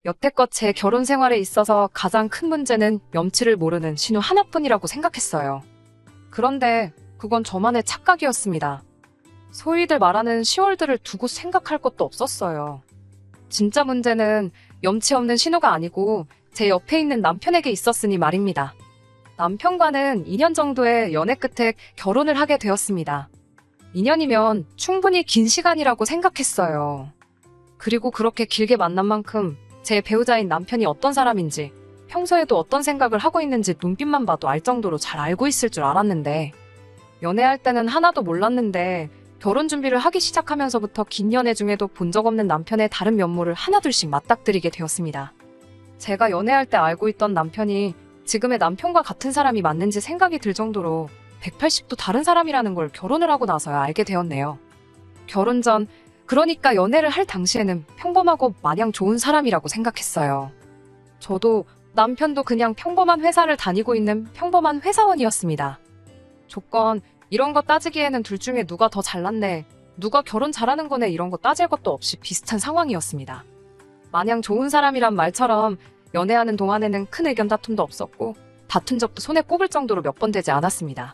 여태껏 제 결혼 생활에 있어서 가장 큰 문제는 염치를 모르는 신우 하나뿐이라고 생각했어요. 그런데 그건 저만의 착각이었습니다. 소위들 말하는 시월들을 두고 생각할 것도 없었어요. 진짜 문제는 염치 없는 신우가 아니고 제 옆에 있는 남편에게 있었으니 말입니다. 남편과는 2년 정도의 연애 끝에 결혼을 하게 되었습니다. 2년이면 충분히 긴 시간이라고 생각했어요. 그리고 그렇게 길게 만난 만큼 제 배우자인 남편이 어떤 사람인지, 평소에도 어떤 생각을 하고 있는지 눈빛만 봐도 알 정도로 잘 알고 있을 줄 알았는데, 연애할 때는 하나도 몰랐는데 결혼 준비를 하기 시작하면서부터 긴 연애 중에도 본 적 없는 남편의 다른 면모를 하나둘씩 맞닥뜨리게 되었습니다. 제가 연애할 때 알고 있던 남편이 지금의 남편과 같은 사람이 맞는지 생각이 들 정도로 180도 다른 사람이라는 걸 결혼을 하고 나서야 알게 되었네요. 결혼 전, 그러니까 연애를 할 당시에는 평범하고 마냥 좋은 사람이라고 생각했어요. 저도 남편도 그냥 평범한 회사를 다니고 있는 평범한 회사원이었습니다. 조건, 이런 거 따지기에는 둘 중에 누가 더 잘났네, 누가 결혼 잘하는 거네 이런 거 따질 것도 없이 비슷한 상황이었습니다. 마냥 좋은 사람이란 말처럼 연애하는 동안에는 큰 의견 다툼도 없었고 다툰 적도 손에 꼽을 정도로 몇 번 되지 않았습니다.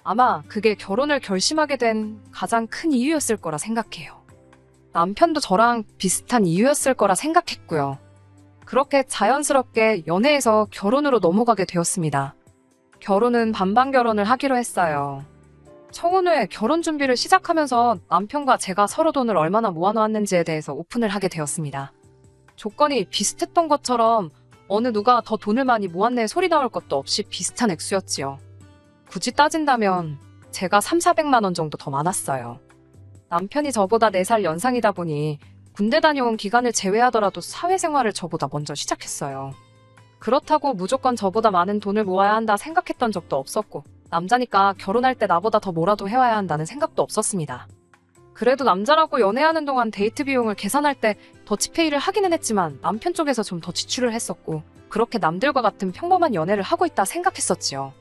아마 그게 결혼을 결심하게 된 가장 큰 이유였을 거라 생각해요. 남편도 저랑 비슷한 이유였을 거라 생각했고요. 그렇게 자연스럽게 연애에서 결혼으로 넘어가게 되었습니다. 결혼은 반반 결혼을 하기로 했어요. 청혼 후에 결혼 준비를 시작하면서 남편과 제가 서로 돈을 얼마나 모아놓았는지에 대해서 오픈을 하게 되었습니다. 조건이 비슷했던 것처럼 어느 누가 더 돈을 많이 모았네 소리 나올 것도 없이 비슷한 액수였지요. 굳이 따진다면 제가 3,400만 원 정도 더 많았어요. 남편이 저보다 4살 연상이다 보니 군대 다녀온 기간을 제외하더라도 사회생활을 저보다 먼저 시작했어요. 그렇다고 무조건 저보다 많은 돈을 모아야 한다 생각했던 적도 없었고, 남자니까 결혼할 때 나보다 더 뭐라도 해와야 한다는 생각도 없었습니다. 그래도 남자라고 연애하는 동안 데이트 비용을 계산할 때 더치페이를 하기는 했지만 남편 쪽에서 좀 더 지출을 했었고, 그렇게 남들과 같은 평범한 연애를 하고 있다 생각했었지요.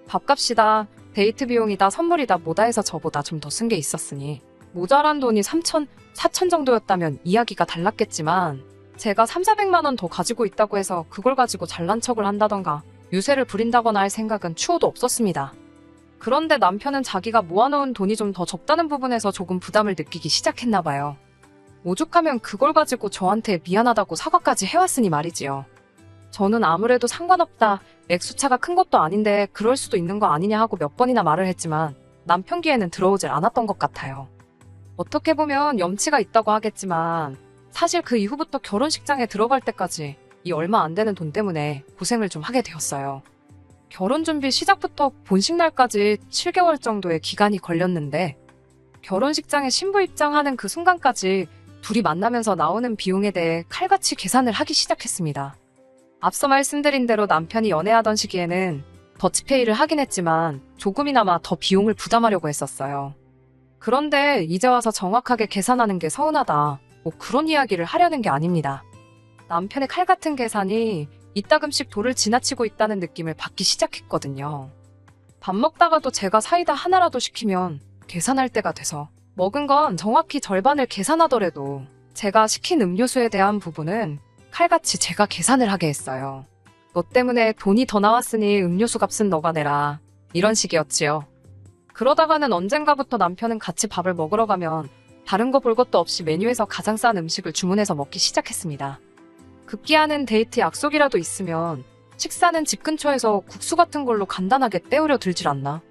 밥값이다, 데이트 비용이다, 선물이다 뭐다 해서 저보다 좀 더 쓴 게 있었으니 모자란 돈이 3천, 4천 정도였다면 이야기가 달랐겠지만, 제가 3,400만 원 더 가지고 있다고 해서 그걸 가지고 잘난 척을 한다던가 유세를 부린다거나 할 생각은 추호도 없었습니다. 그런데 남편은 자기가 모아놓은 돈이 좀 더 적다는 부분에서 조금 부담을 느끼기 시작했나 봐요. 오죽하면 그걸 가지고 저한테 미안하다고 사과까지 해왔으니 말이지요. 저는 아무래도 상관없다, 액수차가 큰 것도 아닌데 그럴 수도 있는 거 아니냐 하고 몇 번이나 말을 했지만 남편 귀에는 들어오질 않았던 것 같아요. 어떻게 보면 염치가 있다고 하겠지만 사실 그 이후부터 결혼식장에 들어갈 때까지 이 얼마 안 되는 돈 때문에 고생을 좀 하게 되었어요. 결혼 준비 시작부터 본식 날까지 7개월 정도의 기간이 걸렸는데, 결혼식장에 신부 입장하는 그 순간까지 둘이 만나면서 나오는 비용에 대해 칼같이 계산을 하기 시작했습니다. 앞서 말씀드린 대로 남편이 연애하던 시기에는 더치페이를 하긴 했지만 조금이나마 더 비용을 부담하려고 했었어요. 그런데 이제 와서 정확하게 계산하는 게 서운하다, 뭐 그런 이야기를 하려는 게 아닙니다. 남편의 칼 같은 계산이 이따금씩 도를 지나치고 있다는 느낌을 받기 시작했거든요. 밥 먹다가도 제가 사이다 하나라도 시키면 계산할 때가 돼서 먹은 건 정확히 절반을 계산하더라도 제가 시킨 음료수에 대한 부분은 칼같이 제가 계산을 하게 했어요. 너 때문에 돈이 더 나왔으니 음료수 값은 너가 내라, 이런 식이었지요. 그러다가는 언젠가부터 남편은 같이 밥을 먹으러 가면 다른 거 볼 것도 없이 메뉴에서 가장 싼 음식을 주문해서 먹기 시작했습니다. 급기야는 데이트 약속이라도 있으면 식사는 집 근처에서 국수 같은 걸로 간단하게 때우려 들질 않나.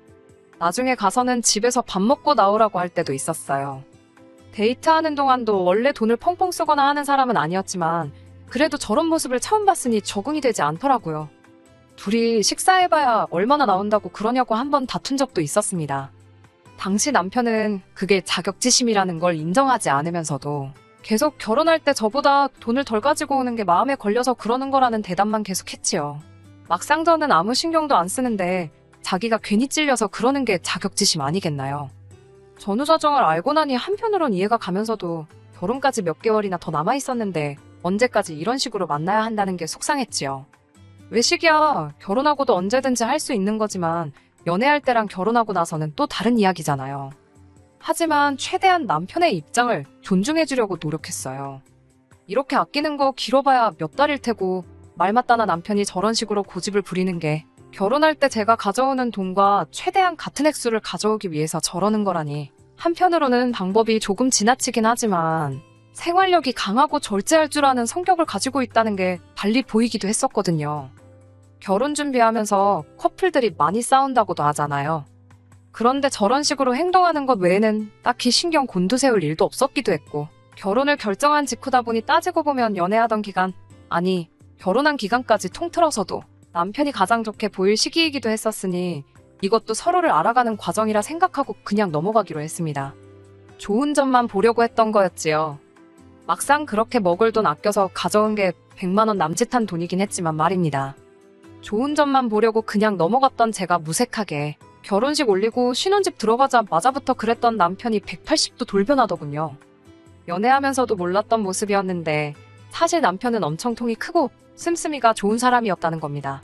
나중에 가서는 집에서 밥 먹고 나오라고 할 때도 있었어요. 데이트하는 동안도 원래 돈을 펑펑 쓰거나 하는 사람은 아니었지만 그래도 저런 모습을 처음 봤으니 적응이 되지 않더라고요. 둘이 식사해봐야 얼마나 나온다고 그러냐고 한번 다툰 적도 있었습니다. 당시 남편은 그게 자격지심이라는 걸 인정하지 않으면서도 계속 결혼할 때 저보다 돈을 덜 가지고 오는 게 마음에 걸려서 그러는 거라는 대답만 계속했지요. 막상 저는 아무 신경도 안 쓰는데 자기가 괜히 찔려서 그러는 게 자격지심 아니겠나요? 전후 사정을 알고 나니 한편으론 이해가 가면서도 결혼까지 몇 개월이나 더 남아있었는데 언제까지 이런 식으로 만나야 한다는 게 속상했지요. 외식이야, 결혼하고도 언제든지 할 수 있는 거지만 연애할 때랑 결혼하고 나서는 또 다른 이야기잖아요. 하지만 최대한 남편의 입장을 존중해주려고 노력했어요. 이렇게 아끼는 거 길어봐야 몇 달일 테고 말 맞다나 남편이 저런 식으로 고집을 부리는 게 결혼할 때 제가 가져오는 돈과 최대한 같은 액수를 가져오기 위해서 저러는 거라니. 한편으로는 방법이 조금 지나치긴 하지만 생활력이 강하고 절제할 줄 아는 성격을 가지고 있다는 게 달리 보이기도 했었거든요. 결혼 준비하면서 커플들이 많이 싸운다고도 하잖아요. 그런데 저런 식으로 행동하는 것 외에는 딱히 신경 곤두세울 일도 없었기도 했고, 결혼을 결정한 직후다 보니 따지고 보면 연애하던 기간, 아니 결혼한 기간까지 통틀어서도 남편이 가장 좋게 보일 시기이기도 했었으니 이것도 서로를 알아가는 과정이라 생각하고 그냥 넘어가기로 했습니다. 좋은 점만 보려고 했던 거였지요. 막상 그렇게 먹을 돈 아껴서 가져온 게 100만 원 남짓한 돈이긴 했지만 말입니다. 좋은 점만 보려고 그냥 넘어갔던 제가 무색하게 결혼식 올리고 신혼집 들어가자마자부터 그랬던 남편이 180도 돌변하더군요. 연애하면서도 몰랐던 모습이었는데 사실 남편은 엄청 통이 크고 씀씀이가 좋은 사람이었다는 겁니다.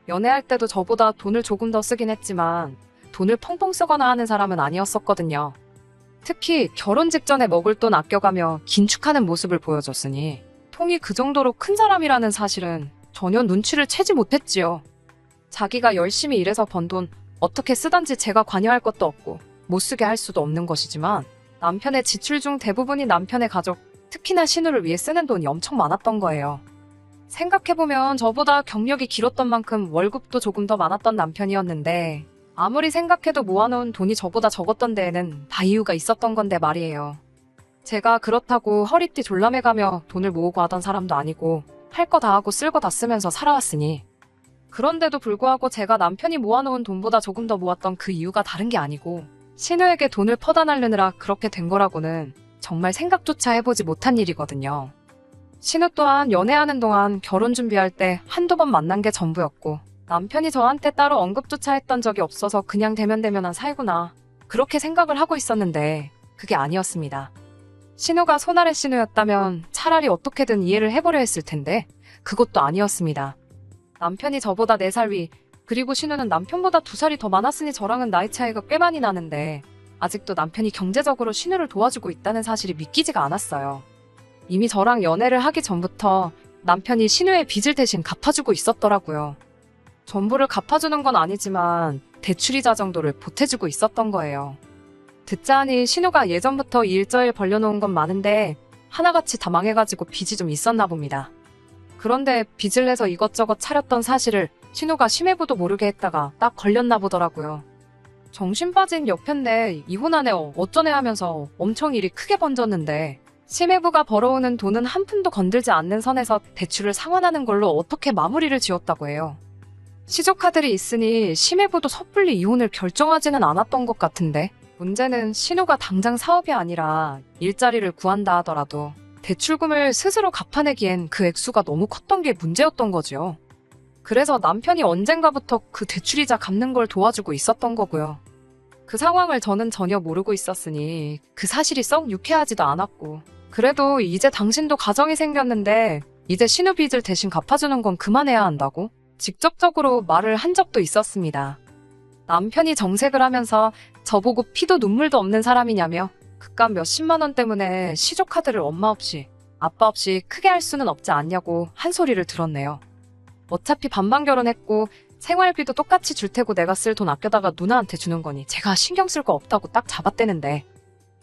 연애할 때도 저보다 돈을 조금 더 쓰긴 했지만 돈을 펑펑 쓰거나 하는 사람은 아니었었거든요. 특히 결혼 직전에 먹을 돈 아껴가며 긴축하는 모습을 보여줬으니 통이 그 정도로 큰 사람이라는 사실은 전혀 눈치를 채지 못했지요. 자기가 열심히 일해서 번 돈 어떻게 쓰던지 제가 관여할 것도 없고 못 쓰게 할 수도 없는 것이지만 남편의 지출 중 대부분이 남편의 가족, 특히나 신우를 위해 쓰는 돈이 엄청 많았던 거예요. 생각해보면 저보다 경력이 길었던 만큼 월급도 조금 더 많았던 남편이었는데 아무리 생각해도 모아놓은 돈이 저보다 적었던 데에는 다 이유가 있었던 건데 말이에요. 제가 그렇다고 허리띠 졸라매가며 돈을 모으고 하던 사람도 아니고 할 거 다 하고 쓸 거 다 쓰면서 살아왔으니, 그런데도 불구하고 제가 남편이 모아놓은 돈보다 조금 더 모았던 그 이유가 다른 게 아니고 신우에게 돈을 퍼다 날르느라 그렇게 된 거라고는 정말 생각조차 해보지 못한 일이거든요. 신우 또한 연애하는 동안 결혼 준비할 때 한두 번 만난 게 전부였고 남편이 저한테 따로 언급조차 했던 적이 없어서 그냥 대면대면한 사이구나 그렇게 생각을 하고 있었는데 그게 아니었습니다. 신우가 손아래 신우였다면 차라리 어떻게든 이해를 해보려 했을 텐데 그것도 아니었습니다. 남편이 저보다 4살 위, 그리고 신우는 남편보다 2살이 더 많았으니 저랑은 나이 차이가 꽤 많이 나는데 아직도 남편이 경제적으로 신우를 도와주고 있다는 사실이 믿기지가 않았어요. 이미 저랑 연애를 하기 전부터 남편이 신우의 빚을 대신 갚아주고 있었더라고요. 전부를 갚아주는 건 아니지만 대출이자 정도를 보태주고 있었던 거예요. 듣자 하니 신우가 예전부터 일저일 벌려놓은 건 많은데 하나같이 다 망해가지고 빚이 좀 있었나 봅니다. 그런데 빚을 내서 이것저것 차렸던 사실을 신우가 심해부도 모르게 했다가 딱 걸렸나 보더라고요. 정신 빠진 여편데 이혼하네 어쩌네 하면서 엄청 일이 크게 번졌는데 심해부가 벌어오는 돈은 한 푼도 건들지 않는 선에서 대출을 상환하는 걸로 어떻게 마무리를 지었다고 해요. 시조카들이 있으니 심해부도 섣불리 이혼을 결정하지는 않았던 것 같은데 문제는 신우가 당장 사업이 아니라 일자리를 구한다 하더라도 대출금을 스스로 갚아내기엔 그 액수가 너무 컸던 게 문제였던 거죠. 그래서 남편이 언젠가부터 그 대출이자 갚는 걸 도와주고 있었던 거고요. 그 상황을 저는 전혀 모르고 있었으니 그 사실이 썩 유쾌하지도 않았고, 그래도 이제 당신도 가정이 생겼는데 이제 신우 빚을 대신 갚아주는 건 그만해야 한다고 직접적으로 말을 한 적도 있었습니다. 남편이 정색을 하면서 저보고 피도 눈물도 없는 사람이냐며 그깟 몇십만 원 때문에 시조카드를 엄마 없이 아빠 없이 크게 할 수는 없지 않냐고 한 소리를 들었네요. 어차피 반반 결혼했고 생활비도 똑같이 줄 테고 내가 쓸 돈 아껴다가 누나한테 주는 거니 제가 신경 쓸 거 없다고 딱 잡아떼는데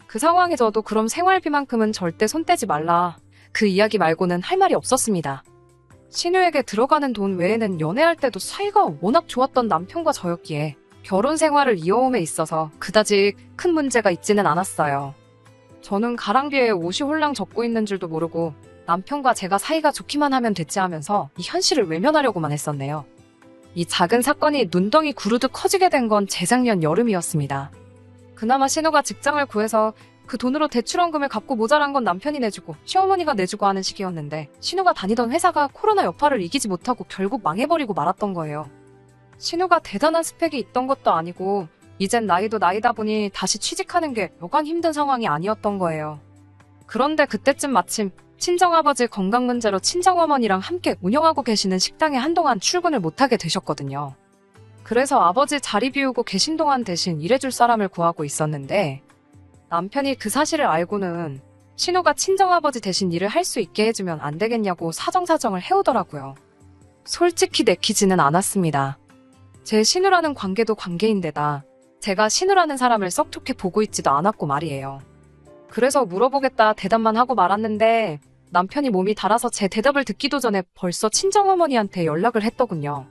그 상황에 저도 그럼 생활비만큼은 절대 손 떼지 말라 그 이야기 말고는 할 말이 없었습니다. 신우에게 들어가는 돈 외에는 연애할 때도 사이가 워낙 좋았던 남편과 저였기에 결혼 생활을 이어옴에 있어서 그다지 큰 문제가 있지는 않았어요. 저는 가랑비에 옷이 홀랑 젖고 있는 줄도 모르고 남편과 제가 사이가 좋기만 하면 됐지 하면서 이 현실을 외면하려고만 했었네요. 이 작은 사건이 눈덩이 구르듯 커지게 된 건 재작년 여름이었습니다. 그나마 신우가 직장을 구해서 그 돈으로 대출원금을 갚고 모자란 건 남편이 내주고 시어머니가 내주고 하는 시기였는데 신우가 다니던 회사가 코로나 여파를 이기지 못하고 결국 망해버리고 말았던 거예요. 신우가 대단한 스펙이 있던 것도 아니고 이젠 나이도 나이다 보니 다시 취직하는 게 여간 힘든 상황이 아니었던 거예요. 그런데 그때쯤 마침 친정아버지 건강 문제로 친정어머니랑 함께 운영하고 계시는 식당에 한동안 출근을 못하게 되셨거든요. 그래서 아버지 자리 비우고 계신 동안 대신 일해줄 사람을 구하고 있었는데 남편이 그 사실을 알고는 신우가 친정아버지 대신 일을 할 수 있게 해주면 안 되겠냐고 사정사정을 해오더라고요. 솔직히 내키지는 않았습니다. 제 신우라는 관계도 관계인데다 제가 신우라는 사람을 썩 좋게 보고 있지도 않았고 말이에요. 그래서 물어보겠다 대답만 하고 말았는데 남편이 몸이 달아서 제 대답을 듣기도 전에 벌써 친정어머니한테 연락을 했더군요.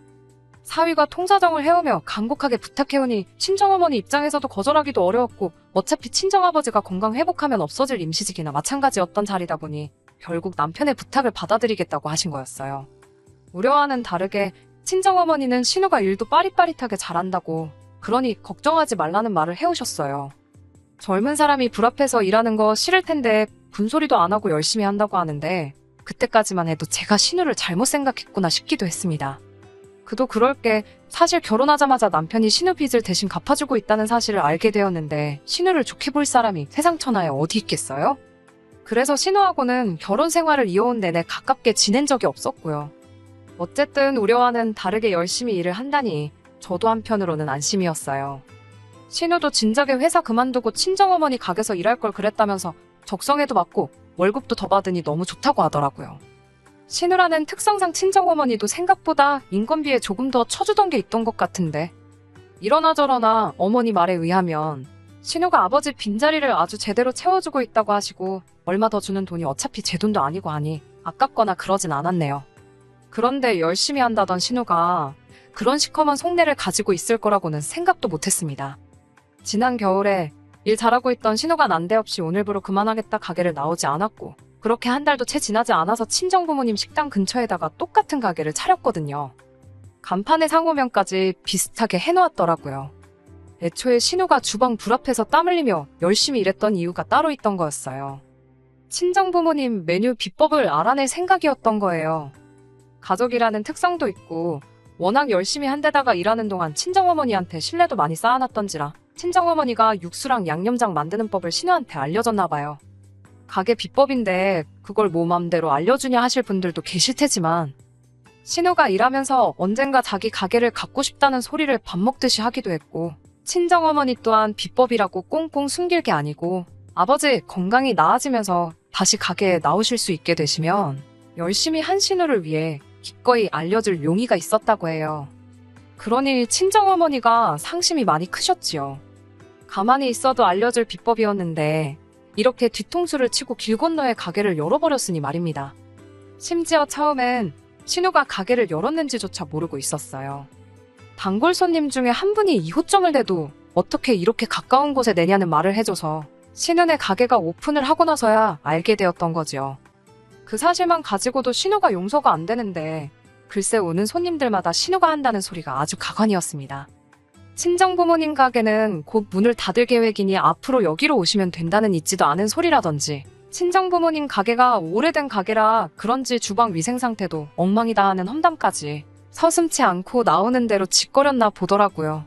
사위가 통사정을 해오며 간곡하게 부탁해오니 친정어머니 입장에서도 거절하기도 어려웠고 어차피 친정아버지가 건강 회복하면 없어질 임시직이나 마찬가지였던 자리다 보니 결국 남편의 부탁을 받아들이겠다고 하신 거였어요. 우려와는 다르게 친정어머니는 신우가 일도 빠릿빠릿하게 잘한다고 그러니 걱정하지 말라는 말을 해오셨어요. 젊은 사람이 불 앞에서 일하는 거 싫을 텐데 분소리도 안 하고 열심히 한다고 하는데 그때까지만 해도 제가 신우를 잘못 생각했구나 싶기도 했습니다. 그도 그럴 게 사실 결혼하자마자 남편이 신우 빚을 대신 갚아주고 있다는 사실을 알게 되었는데 신우를 좋게 볼 사람이 세상 천하에 어디 있겠어요? 그래서 신우하고는 결혼 생활을 이어온 내내 가깝게 지낸 적이 없었고요. 어쨌든 우려와는 다르게 열심히 일을 한다니 저도 한편으로는 안심이었어요. 신우도 진작에 회사 그만두고 친정어머니 가게에서 일할 걸 그랬다면서 적성에도 맞고 월급도 더 받으니 너무 좋다고 하더라고요. 신우라는 특성상 친정어머니도 생각보다 인건비에 조금 더 쳐주던 게 있던 것 같은데 이러나 저러나 어머니 말에 의하면 신우가 아버지 빈자리를 아주 제대로 채워주고 있다고 하시고 얼마 더 주는 돈이 어차피 제 돈도 아니고 하니 아깝거나 그러진 않았네요. 그런데 열심히 한다던 신우가 그런 시커먼 속내를 가지고 있을 거라고는 생각도 못했습니다. 지난 겨울에 일 잘하고 있던 신우가 난데없이 오늘부로 그만하겠다 가게를 나오지 않았고 그렇게 한 달도 채 지나지 않아서 친정부모님 식당 근처에다가 똑같은 가게를 차렸거든요. 간판에 상호명까지 비슷하게 해놓았더라고요. 애초에 신우가 주방 불 앞에서 땀 흘리며 열심히 일했던 이유가 따로 있던 거였어요. 친정부모님 메뉴 비법을 알아낼 생각이었던 거예요. 가족이라는 특성도 있고 워낙 열심히 한 데다가 일하는 동안 친정어머니한테 신뢰도 많이 쌓아놨던지라 친정어머니가 육수랑 양념장 만드는 법을 신우한테 알려줬나 봐요. 가게 비법인데 그걸 뭐 맘대로 알려주냐 하실 분들도 계실 테지만 신우가 일하면서 언젠가 자기 가게를 갖고 싶다는 소리를 밥 먹듯이 하기도 했고 친정어머니 또한 비법이라고 꽁꽁 숨길 게 아니고 아버지 건강이 나아지면서 다시 가게에 나오실 수 있게 되시면 열심히 한 신우를 위해 기꺼이 알려줄 용의가 있었다고 해요. 그러니 친정어머니가 상심이 많이 크셨지요. 가만히 있어도 알려줄 비법이었는데 이렇게 뒤통수를 치고 길 건너에 가게를 열어버렸으니 말입니다. 심지어 처음엔 신우가 가게를 열었는지조차 모르고 있었어요. 단골 손님 중에 한 분이 이호점을 내도 어떻게 이렇게 가까운 곳에 내냐는 말을 해줘서 신우네 가게가 오픈을 하고 나서야 알게 되었던 거지요. 그 사실만 가지고도 신우가 용서가 안 되는데 글쎄 오는 손님들마다 신우가 한다는 소리가 아주 가관이었습니다. 친정부모님 가게는 곧 문을 닫을 계획이니 앞으로 여기로 오시면 된다는 있지도 않은 소리라든지 친정부모님 가게가 오래된 가게라 그런지 주방 위생 상태도 엉망이다 하는 험담까지 서슴지 않고 나오는 대로 짓거렸나 보더라고요.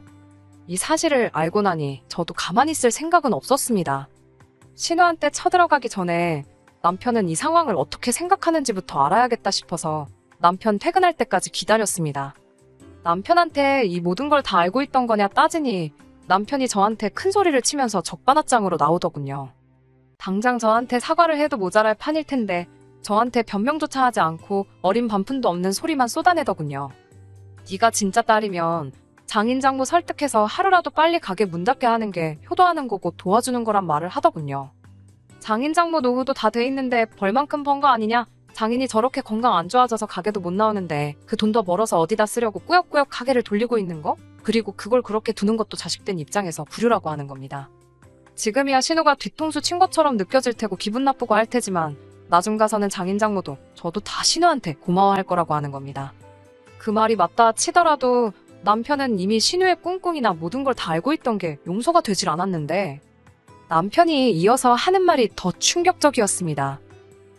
이 사실을 알고 나니 저도 가만히 있을 생각은 없었습니다. 신우한테 쳐들어가기 전에 남편은 이 상황을 어떻게 생각하는지부터 알아야겠다 싶어서 남편 퇴근할 때까지 기다렸습니다. 남편한테 이 모든 걸 다 알고 있던 거냐 따지니 남편이 저한테 큰 소리를 치면서 적반하장으로 나오더군요. 당장 저한테 사과를 해도 모자랄 판일 텐데 저한테 변명조차 하지 않고 어린 반푼도 없는 소리만 쏟아내더군요. 네가 진짜 딸이면 장인장모 설득해서 하루라도 빨리 가게 문 닫게 하는 게 효도하는 거고 도와주는 거란 말을 하더군요. 장인장모 노후도 다 돼 있는데 벌만큼 번 거 아니냐? 장인이 저렇게 건강 안 좋아져서 가게도 못 나오는데 그 돈 더 벌어서 어디다 쓰려고 꾸역꾸역 가게를 돌리고 있는 거? 그리고 그걸 그렇게 두는 것도 자식된 입장에서 불효라고 하는 겁니다. 지금이야 신우가 뒤통수 친 것처럼 느껴질 테고 기분 나쁘고 할 테지만 나중 가서는 장인장모도 저도 다 신우한테 고마워할 거라고 하는 겁니다. 그 말이 맞다 치더라도 남편은 이미 신우의 꿍꿍이나 모든 걸 다 알고 있던 게 용서가 되질 않았는데 남편이 이어서 하는 말이 더 충격적이었습니다.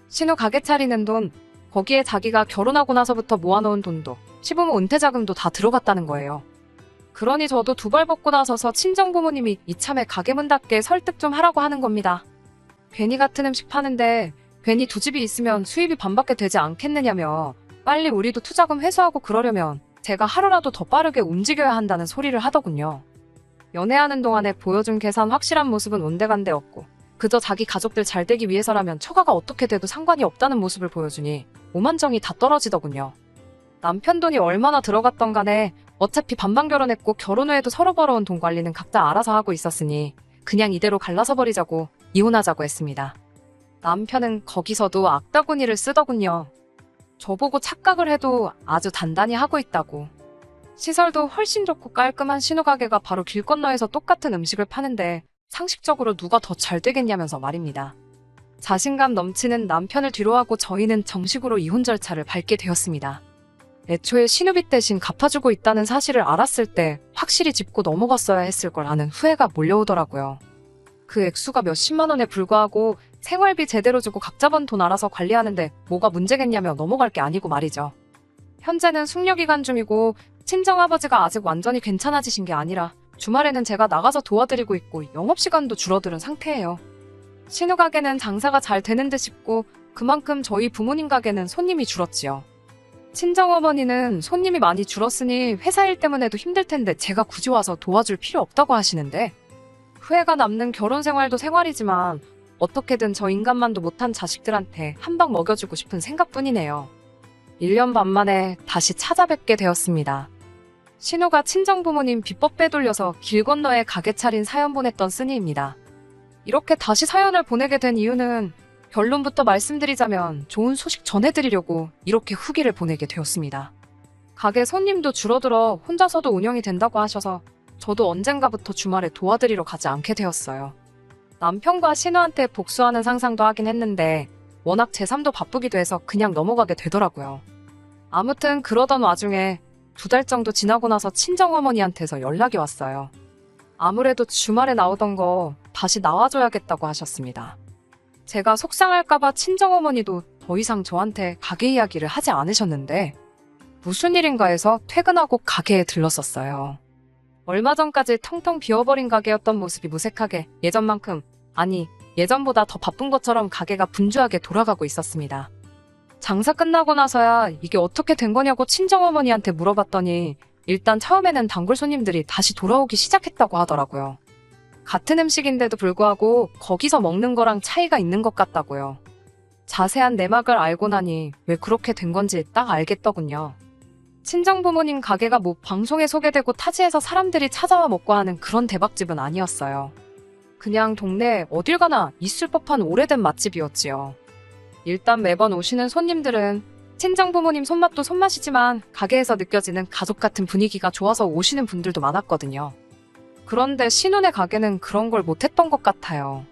신우 가게 차리는 돈, 거기에 자기가 결혼하고 나서부터 모아놓은 돈도 시부모 은퇴자금도 다 들어갔다는 거예요. 그러니 저도 두 발 벗고 나서서 친정부모님이 이참에 가게 문 닫게 설득 좀 하라고 하는 겁니다. 괜히 같은 음식 파는데 괜히 두 집이 있으면 수입이 반밖에 되지 않겠느냐며 빨리 우리도 투자금 회수하고 그러려면 제가 하루라도 더 빠르게 움직여야 한다는 소리를 하더군요. 연애하는 동안에 보여준 계산 확실한 모습은 온데간데 없고 그저 자기 가족들 잘 되기 위해서라면 처가가 어떻게 돼도 상관이 없다는 모습을 보여주니 오만정이 다 떨어지더군요. 남편 돈이 얼마나 들어갔던 간에 어차피 반반 결혼했고 결혼 후에도 서로 벌어온 돈 관리는 각자 알아서 하고 있었으니 그냥 이대로 갈라서 버리자고 이혼하자고 했습니다. 남편은 거기서도 악다구니를 쓰더군요. 저보고 착각을 해도 아주 단단히 하고 있다고. 시설도 훨씬 좋고 깔끔한 신우가게가 바로 길 건너에서 똑같은 음식을 파는데 상식적으로 누가 더 잘 되겠냐면서 말입니다. 자신감 넘치는 남편을 뒤로하고 저희는 정식으로 이혼 절차를 밟게 되었습니다. 애초에 신우비 대신 갚아주고 있다는 사실을 알았을 때 확실히 짚고 넘어갔어야 했을 걸 아는 후회가 몰려오더라고요. 그 액수가 몇십만 원에 불과하고 생활비 제대로 주고 각자 번 돈 알아서 관리하는데 뭐가 문제겠냐며 넘어갈 게 아니고 말이죠. 현재는 숙려기간 중이고 친정아버지가 아직 완전히 괜찮아지신 게 아니라 주말에는 제가 나가서 도와드리고 있고 영업시간도 줄어드는 상태예요. 신우 가게는 장사가 잘 되는 듯 싶고 그만큼 저희 부모님 가게는 손님이 줄었지요. 친정어머니는 손님이 많이 줄었으니 회사 일 때문에도 힘들 텐데 제가 굳이 와서 도와줄 필요 없다고 하시는데 후회가 남는 결혼 생활도 생활이지만 어떻게든 저 인간만도 못한 자식들한테 한 방 먹여주고 싶은 생각뿐이네요. 1년 반 만에 다시 찾아뵙게 되었습니다. 신우가 친정부모님 비법 빼돌려서 길 건너에 가게 차린 사연 보냈던 쓰니입니다. 이렇게 다시 사연을 보내게 된 이유는 결론부터 말씀드리자면 좋은 소식 전해드리려고 이렇게 후기를 보내게 되었습니다. 가게 손님도 줄어들어 혼자서도 운영이 된다고 하셔서 저도 언젠가부터 주말에 도와드리러 가지 않게 되었어요. 남편과 신우한테 복수하는 상상도 하긴 했는데 워낙 제3도 바쁘기도 해서 그냥 넘어가게 되더라고요. 아무튼 그러던 와중에 2달 정도 지나고 나서 친정어머니한테서 연락이 왔어요. 아무래도 주말에 나오던 거 다시 나와줘야겠다고 하셨습니다. 제가 속상할까봐 친정어머니도 더 이상 저한테 가게 이야기를 하지 않으셨는데 무슨 일인가 해서 퇴근하고 가게에 들렀었어요. 얼마 전까지 텅텅 비어버린 가게였던 모습이 무색하게 예전만큼, 아니 예전보다 더 바쁜 것처럼 가게가 분주하게 돌아가고 있었습니다. 장사 끝나고 나서야 이게 어떻게 된 거냐고 친정어머니한테 물어봤더니 일단 처음에는 단골 손님들이 다시 돌아오기 시작했다고 하더라고요. 같은 음식인데도 불구하고 거기서 먹는 거랑 차이가 있는 것 같다고요. 자세한 내막을 알고 나니 왜 그렇게 된 건지 딱 알겠더군요. 친정부모님 가게가 뭐 방송에 소개되고 타지에서 사람들이 찾아와 먹고 하는 그런 대박집은 아니었어요. 그냥 동네에 어딜 가나 있을 법한 오래된 맛집이었지요. 일단 매번 오시는 손님들은 친정부모님 손맛도 손맛이지만 가게에서 느껴지는 가족 같은 분위기가 좋아서 오시는 분들도 많았거든요. 그런데 신혼의 가게는 그런 걸 못했던 것 같아요.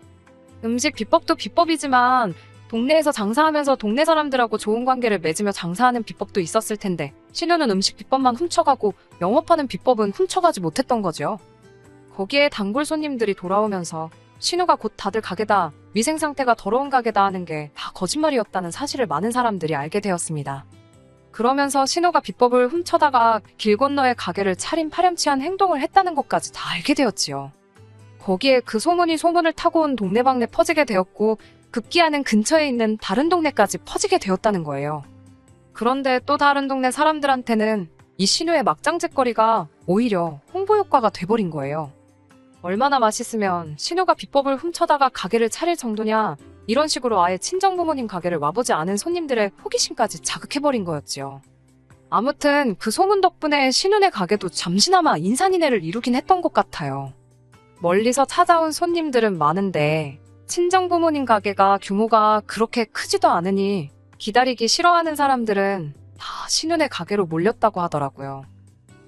음식 비법도 비법이지만 동네에서 장사하면서 동네 사람들하고 좋은 관계를 맺으며 장사하는 비법도 있었을 텐데 신혼은 음식 비법만 훔쳐가고 영업하는 비법은 훔쳐가지 못했던 거죠. 거기에 단골 손님들이 돌아오면서 신우가 곧 닫을 가게다, 위생 상태가 더러운 가게다 하는 게 다 거짓말이었다는 사실을 많은 사람들이 알게 되었습니다. 그러면서 신우가 비법을 훔쳐다가 길 건너에 가게를 차린 파렴치한 행동을 했다는 것까지 다 알게 되었지요. 거기에 그 소문이 소문을 타고 온 동네방네 퍼지게 되었고 급기야는 근처에 있는 다른 동네까지 퍼지게 되었다는 거예요. 그런데 또 다른 동네 사람들한테는 이 신우의 막장짓거리가 오히려 홍보 효과가 돼버린 거예요. 얼마나 맛있으면 신우가 비법을 훔쳐다가 가게를 차릴 정도냐, 이런 식으로 아예 친정부모님 가게를 와보지 않은 손님들의 호기심까지 자극해버린 거였지요. 아무튼 그 소문 덕분에 신우네 가게도 잠시나마 인산인해를 이루긴 했던 것 같아요. 멀리서 찾아온 손님들은 많은데 친정부모님 가게가 규모가 그렇게 크지도 않으니 기다리기 싫어하는 사람들은 다 신우네 가게로 몰렸다고 하더라고요.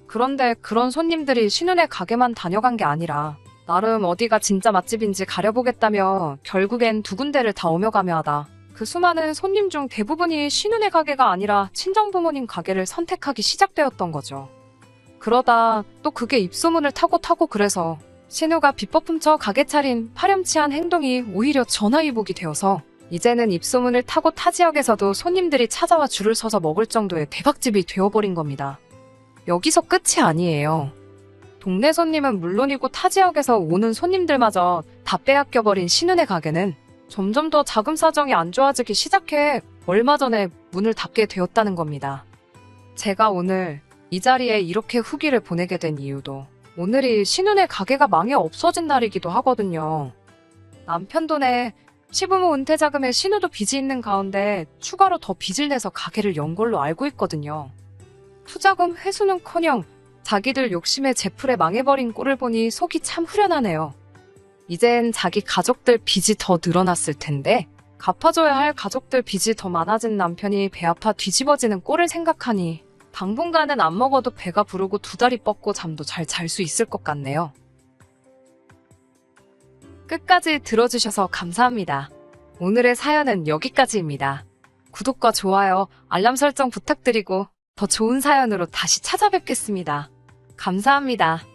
그런데 그런 손님들이 신우네 가게만 다녀간 게 아니라 나름 어디가 진짜 맛집인지 가려보겠다며 결국엔 2군데를 다 오며가며 하다 그 수많은 손님 중 대부분이 신우네 가게가 아니라 친정부모님 가게를 선택하기 시작되었던 거죠. 그러다 또 그게 입소문을 타고 그래서 신우가 비법 훔쳐 가게 차린 파렴치한 행동이 오히려 전화위복이 되어서 이제는 입소문을 타고 타 지역에서도 손님들이 찾아와 줄을 서서 먹을 정도의 대박집이 되어버린 겁니다. 여기서 끝이 아니에요. 동네 손님은 물론이고 타 지역에서 오는 손님들마저 다 빼앗겨버린 신우네 가게는 점점 더 자금 사정이 안 좋아지기 시작해 얼마 전에 문을 닫게 되었다는 겁니다. 제가 오늘 이 자리에 이렇게 후기를 보내게 된 이유도 오늘이 신우네 가게가 망해 없어진 날이기도 하거든요. 남편 돈에 시부모 은퇴 자금에 신우도 빚이 있는 가운데 추가로 더 빚을 내서 가게를 연 걸로 알고 있거든요. 투자금 회수는커녕 자기들 욕심에 제풀에 망해버린 꼴을 보니 속이 참 후련하네요. 이젠 자기 가족들 빚이 더 늘어났을 텐데 갚아줘야 할 가족들 빚이 더 많아진 남편이 배 아파 뒤집어지는 꼴을 생각하니 당분간은 안 먹어도 배가 부르고 두 다리 뻗고 잠도 잘 잘 수 있을 것 같네요. 끝까지 들어주셔서 감사합니다. 오늘의 사연은 여기까지입니다. 구독과 좋아요, 알람 설정 부탁드리고 더 좋은 사연으로 다시 찾아뵙겠습니다. 감사합니다.